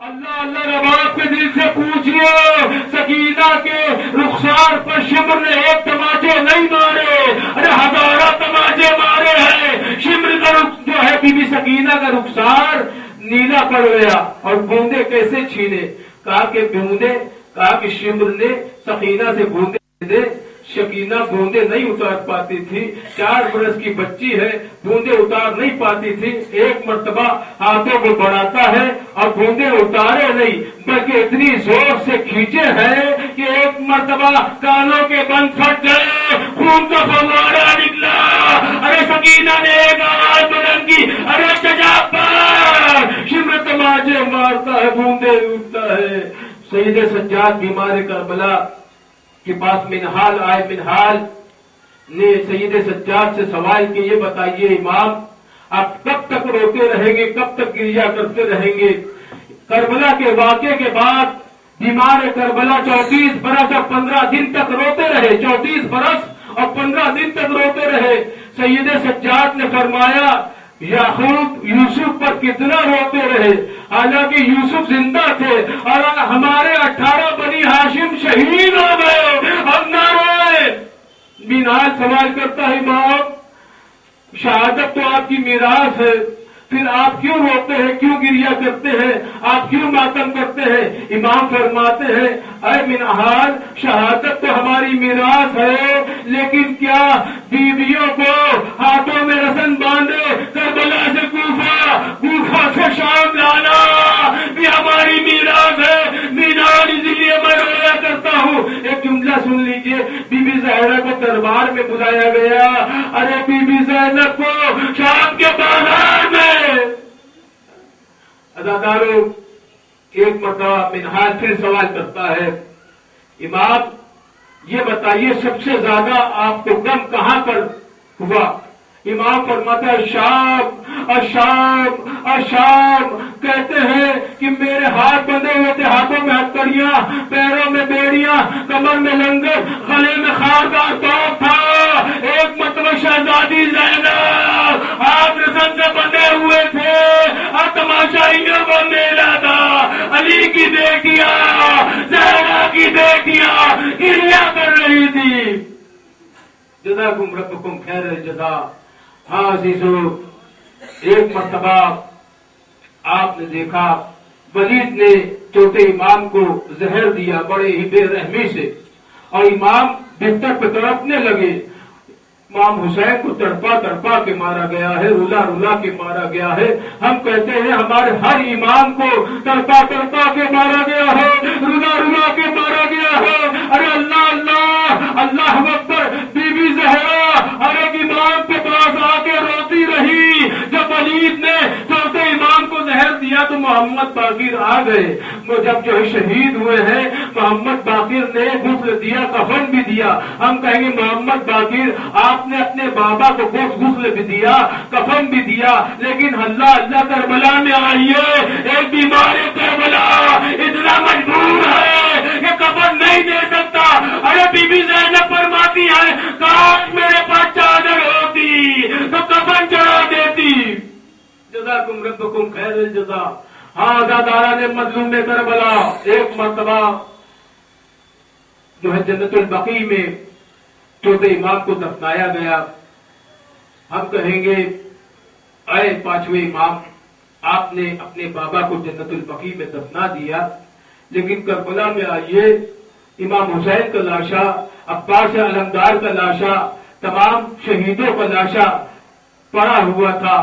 اللہ اللہ رباب کے دل سے پوچھئے، سکینہ کے رخسار پر شمر نے ایک تماچے نہیں مارے، ارے ہزارہ تماچے مارے ہیں۔ شمر کا جو ہے بی بی سکینہ کا رخسار نیلا پڑ گیا، اور بوندے کیسے چھینے؟ کہا کہ شمر نے سکینہ سے بوندے دے۔ سکینہ بوندے نہیں اتار پاتی تھی، 4 برس کی بچی ہے، بوندے اتار نہیں پاتی تھی۔ ایک مرتبہ ہاتھوں کو بڑھاتا ہے اور بوندے اتارے نہیں، بلکہ اتنی زور سے کھینچے ہیں کہ ایک مرتبہ کانوں کے بند پھٹ گئے، خون کا فوارہ نکلا۔ ارے سکینہ نے ایک آواز بلند کی، ارے تجابر! شمر تماچے مارتا ہے، بوندے اٹھتا ہے۔ سید سجاد بیمار کربلا کے پاس منہال آئے۔ منہال نے سید سجاد سے سوال کہ یہ بتائیے امام، آپ کب تک روتے رہیں گے، کب تک گریا کرتے رہیں گے؟ کربلا کے واقعے کے بعد بیمار کربلا 34 برس اور 15 دن تک روتے رہے، 34 برس اور 15 دن تک روتے رہے۔ سید سجاد نے فرمایا یعقوب یوسف پر کتنا روتے رہے، حالانکہ یوسف زندہ تھے اور ہمارے 18 بنی ہاشم شہید ہو گئے، اب نہ روئے۔ منہال سوال کرتا ہے امام، شہادت تو آپ کی میراث ہے، پھر آپ کیوں روتے ہیں، کیوں گریا کرتے ہیں، آپ کیوں ماتم کرتے ہیں؟ امام فرماتے ہیں اے منہال، شہادت تو ہماری میراث ہے، لیکن کیا بیویوں کو ہاتھوں میں رسن باندھے کربلا سے کوفہ سے شام لانا بھی ہماری میراث ہے۔ منہال اسی لیے میں رویا کرتا ہوں۔ ایک جملہ سن لیجئے، بی بی زہرا کو دربار میں بلایا گیا۔ ارے بی بی زینب کو شام کے بازار میں اداکاروں ایک مرتبہ منہال پھر سوال کرتا ہے امام یہ بتائیے سب سے زیادہ آپ کو غم کہاں پر ہوا؟ امام فرماتا ہے شام اور شام۔ کہتے ہیں کہ میرے ہاتھ بندھے ہوئے تھے، ہاتھوں میں ہتھکڑیاں، پیروں میں بیڑیاں، کمر میں لنگر، گلے میں خاردار توپ تھا۔ ایک مرتبہ شہزادی زینب ہاتھ رسن سے بندھے ہوئے تھے اور تماشائیوں کو میلا تھا۔ علی کی بیٹیاں، زہرا کی بیٹیاں گریا کر رہی تھی۔ جزاکم ربکم خیر الجزا۔ ہاں عزیزو، ایک مرتبہ آپ نے دیکھا ولید نے چھوٹے امام کو زہر دیا بڑے ہی بے رحمی سے، اور امام بستر پہ تڑپنے لگے۔ امام حسین کو تڑپا کے مارا گیا ہے، رلا کے مارا گیا ہے۔ ہم کہتے ہیں ہمارے ہر امام کو تڑپا کے مارا گیا ہے، رلا کے مارا گیا ہے۔ ارے اللہ اکبر! بی بی زہرا ہر ایک امام کے پاس آ کے روتی رہی۔ جب ولید نے چھوٹے امام کو زہر دیا تو محمد باقر آ گئے۔ وہ جب جو ہے شہید ہوئے ہیں، محمد باقر نے غسل دیا، کفن بھی دیا۔ ہم کہیں گے محمد باقر آپ نے اپنے بابا کو غسل بھی دیا، کفن بھی دیا، لیکن اللہ کربلا میں آئیے، ایک بیمار کربلا اتنا مجبور ہے کہ کفن نہیں دے سکتا۔ ارے بی بی زینب فرماتی ہے کاش میرے پاس چادر ہوتی تو کفن چڑھا دیتی۔ جزاکم ربکم خیر الجزا۔ ہاں دادارا نے مظلوم کربلا ایک مرتبہ جو ہے جنت البقیع میں چھوٹے امام کو دفنایا گیا۔ ہم کہیں گے اے 5ویں امام، آپ نے اپنے بابا کو جنت البقیع میں دفنا دیا، لیکن کربلا میں آئیے، امام حسین کا لاشا، عباس علمدار کا لاشا، تمام شہیدوں کا لاشا پڑا ہوا تھا،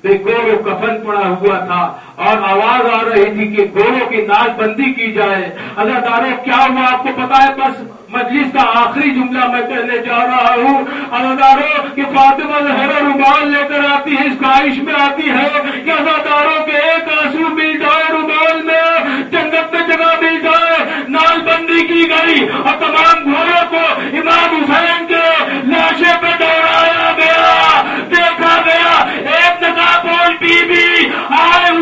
بے گور و کفن پڑا ہوا تھا، اور آواز آ رہی تھی کہ گوروں کی ناز بندی کی جائے۔ عزاداروں کیا ہوا آپ کو پتا ہے؟ بس مجلس کا آخری جملہ میں کہنے جا رہا ہوں عزاداروں کہ فاطمہ زہرا رومال لے کر آتی ہے، اس خواہش میں آتی ہے کہ عزاداروں کے ایک آنسو مل جائے رومال میں، جنت میں جگہ مل جائے۔ ناز بندی کی گئی اور تمام گھوڑوں کو امام حسین کے لاشے پہ دوڑایا گیا۔ دیکھا گیا ایک نقابپوش بی بی آئے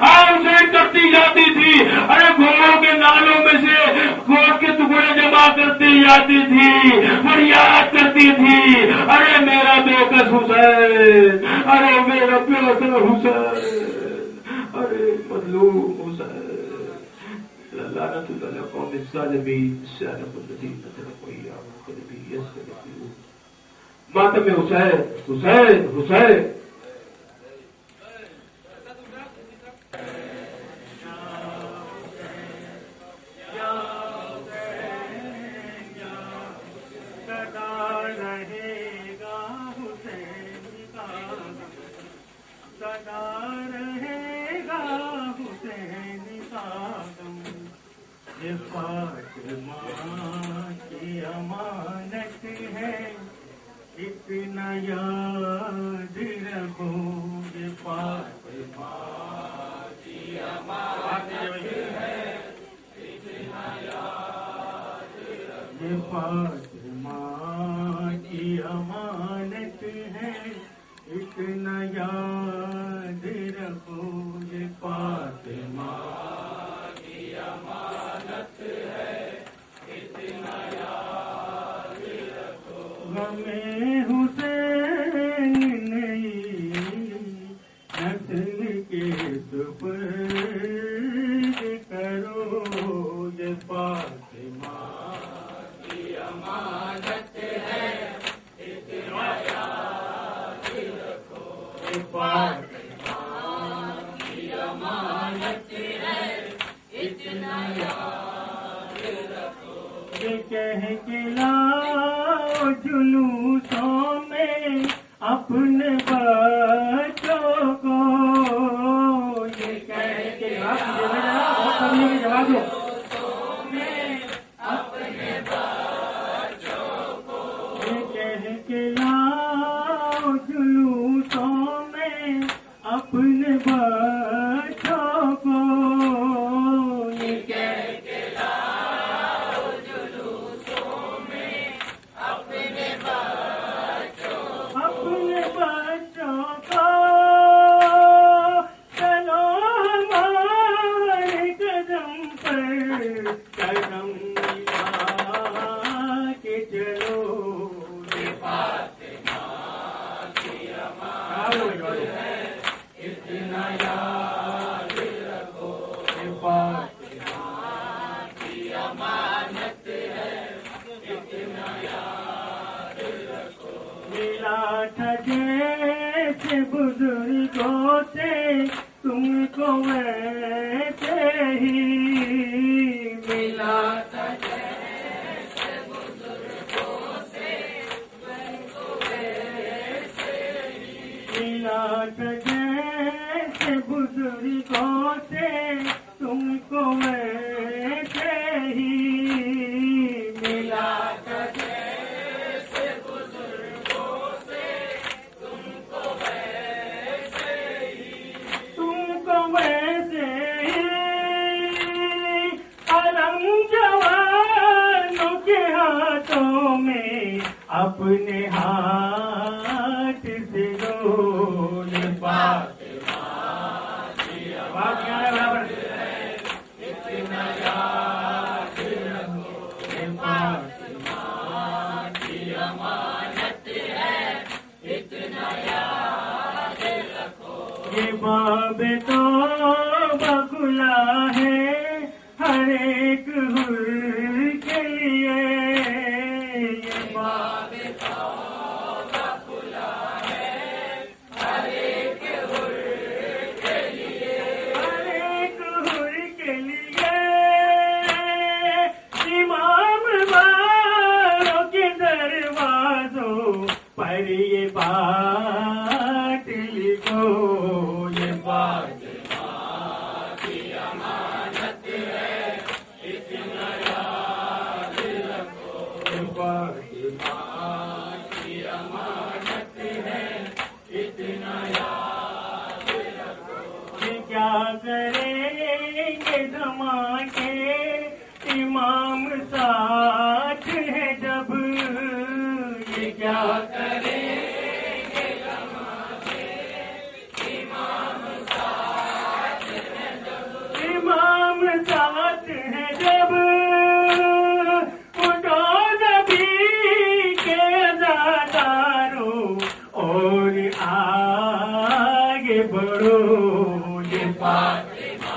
حسین کرتی جاتی تھی، ارے گھوڑوں کے نالوں میں سے گوشت کے ٹکڑے جمع کرتی جاتی تھی، فریاد کرتی تھی ارے میرا بےکس حسین، ارے میرا پیاسا حسین، ارے مظلوم حسین۔ لعنة على القوم الظالمين السالم الذين تلقوا إياهم قلبي يستغفرون ماتم حسین حسین حسین فاطمہ کی امانت ہے اتنا یاد رکھو یہ فاطمہ کی امانت ہے اتنا یاد رکھو یہ فاطمہ کی امانت ہے اتنا یاد رکھو یہ فاطمہ کی امانت ہے اتنا یاد رکھو ہمیں حسین نہیں نسل کے سپرد کرو یہ فاطمہ کی امانت ہے اتنا یاد رکھو یہ فاطمہ کی امانت ہے اتنا یاد رکھو یہ کہہ کے لاؤ جلوسوں میں اپنے بچوں کو یہ کہہ کے جواب دو اپنے بچوں کو یہ کہہ کے لاؤ جلوسوں میں اپنے بچوں کو یہ کہہ کے لاؤ جلوسوں میں اپنے بچوں کو چلو ہمارے قدم پر قدم ملا کے چلو یہ فاطمہ کی امانت ہے اتنا یاد رکھو یہ فاطمہ کی امانت ہے اتنا یاد رکھو ملا تھا جیسے بزرگوں سے تم کو ویسے ہی ملا تھا جیسے بزرگوں سے تم کو ویسے ہی ملا تھا جیسے بزرگوں سے تم کو ویسے ہی ملا تھا جیسے بزرگوں سے تم کو ویسے ہی علم جوانوں کے ہاتھوں میں اپنے ہاتھ سے دو یہ فاطمہ کی امانت ہے اتنا یاد رکھو یہ فاطمہ کی امانت ہے اتنا یاد رکھو یہ باب تو بکلا ہے ہر ایک حر کے لیے یہ باب توبہ کھلا ہے ہر ایک حر کے لیے ہر ایک حر کے لیے امام باروں کے دروازوں پر یہ بات لکھو یہ بات کیا کریں گے زمان کے امام ساتھ ہے جب یہ کیا کریں گے زمان کے امام ساتھ ہے جب امام ساتھ ہے جب اٹھو نبی کے عزاداروں اور آگے بڑھو یہ فاطمہ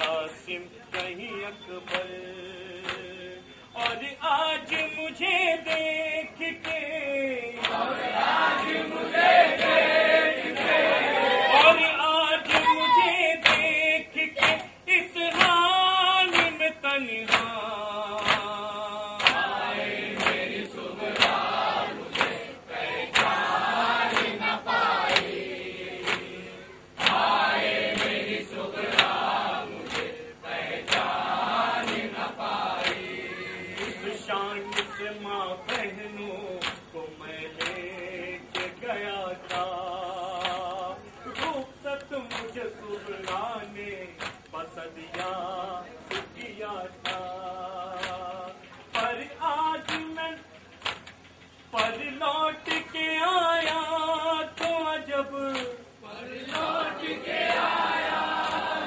قاسم کہیں اکبر، اور آج مجھے دیکھ کے، اور آج مجھے دیکھ کے، اور آج مجھے دیکھ کے اس حال میں تنہا، آئے میری صبح مجھے پہچان نہ پائی، آئے میری صبح مجھے پہچان نہ پائی، اس شان سے ماں بہنوں کو میں لے کے گیا تھا، رخصت مجھے صبح نے بسدیا کیا تھا، پر آج میں پر لوٹ کے آیا تو عجب، پر لوٹ کے آیا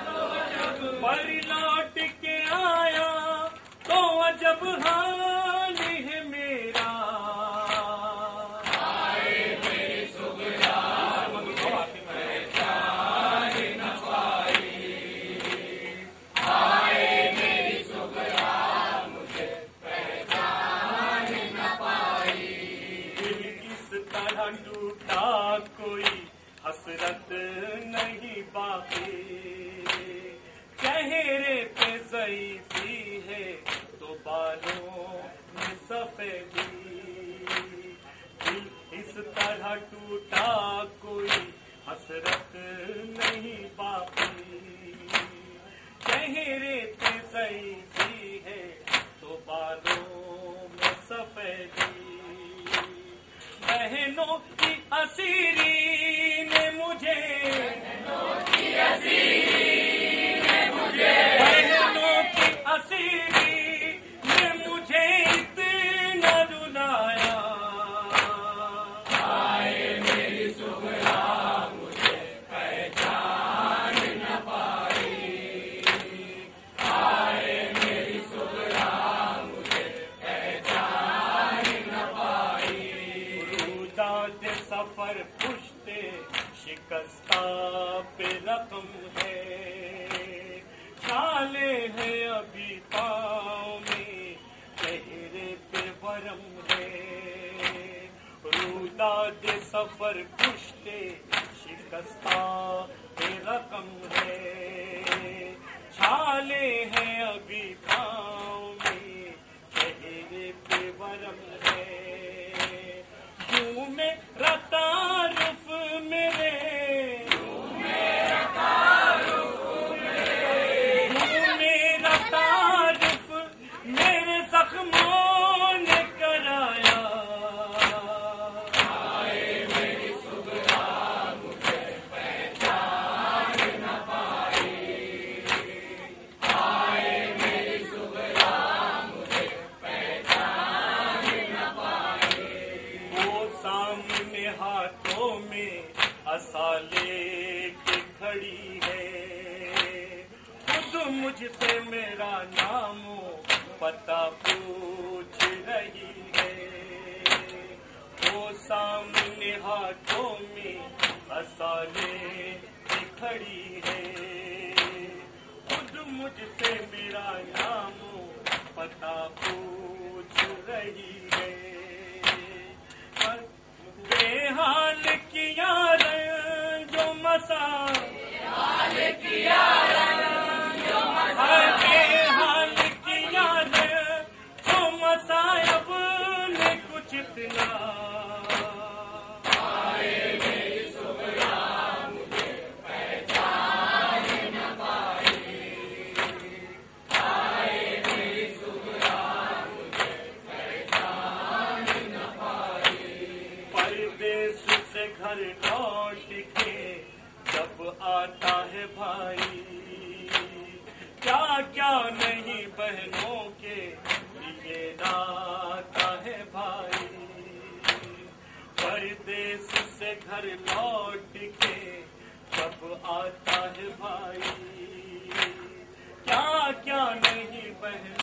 تو عجب، پر لوٹ کے آیا تو عجب حال ہے میرا، آئے میری صبح پہچان نہ پائی، آئے میری صبح مجھے پہچان نہ پائی، دل اس طرح ٹوٹا کوئی حسرت نہیں باقی، چہرے پہ ضعیفی ہے تو بالوں میں سفیدی، دل اس طرح ٹوٹا کوئی حسرت نہیں باقی، چہرے پہ ضعیفی ہے تو بالوں میں سفیدی، بہنوں کی اسیری نے مجھے، بہنوں کی اسیری نے مجھے، بہنوں کی اسیری نے مجھے اتنا رلایا، آئے میری صبح مجھے پہچان نہ پائی، آئے میری صبح مجھے پہچان نہ پائی، روداد سفر پشتے شکستہ پہ رقم ہے، چھالے ہیں ابھی پاؤں میں، چہرے پہ ورم ہے، روداد سفر پشتے شکستہ پہ رقم ہے، چھالے ہیں ابھی پاؤں میں، چہرے پہ ورم ہے، کیوں میرا تعارف میرے، کیوں میرا تعارف میرے زخموں نے کرایا، آئے میری صبح مجھے پہچان نہ پائی، آئے میری صبح مجھے پہچان نہ پائی، وہ سامنے ہاتھوں میں عصا لے کے کھڑی ہے، خود مجھ سے میرا نام و پتہ پوچھ رہی ہے، وہ سامنے ہاتھوں میں عصا لے کے کھڑی ہے، خود مجھ سے میرا نام و پتہ پوچھ رہی ہے، بے حال کیا رنگ جو مسا، بے حال کیا رنگ جو مسا، بے حال کیا رنگ جو مصائب نے کچھ اتنا، آئے میری صبح مجھے پہچان نہ پائی، آئے میری صبح مجھے پہچان نہ پائی، پردیس سے گھر لوٹ کے جب آتا ہے بھائی، کیا کیا نہیں بہنوں کے لیے لاتا ہے بھائی، پردیس سے گھر لوٹ کے جب آتا ہے بھائی، کیا کیا نہیں بہن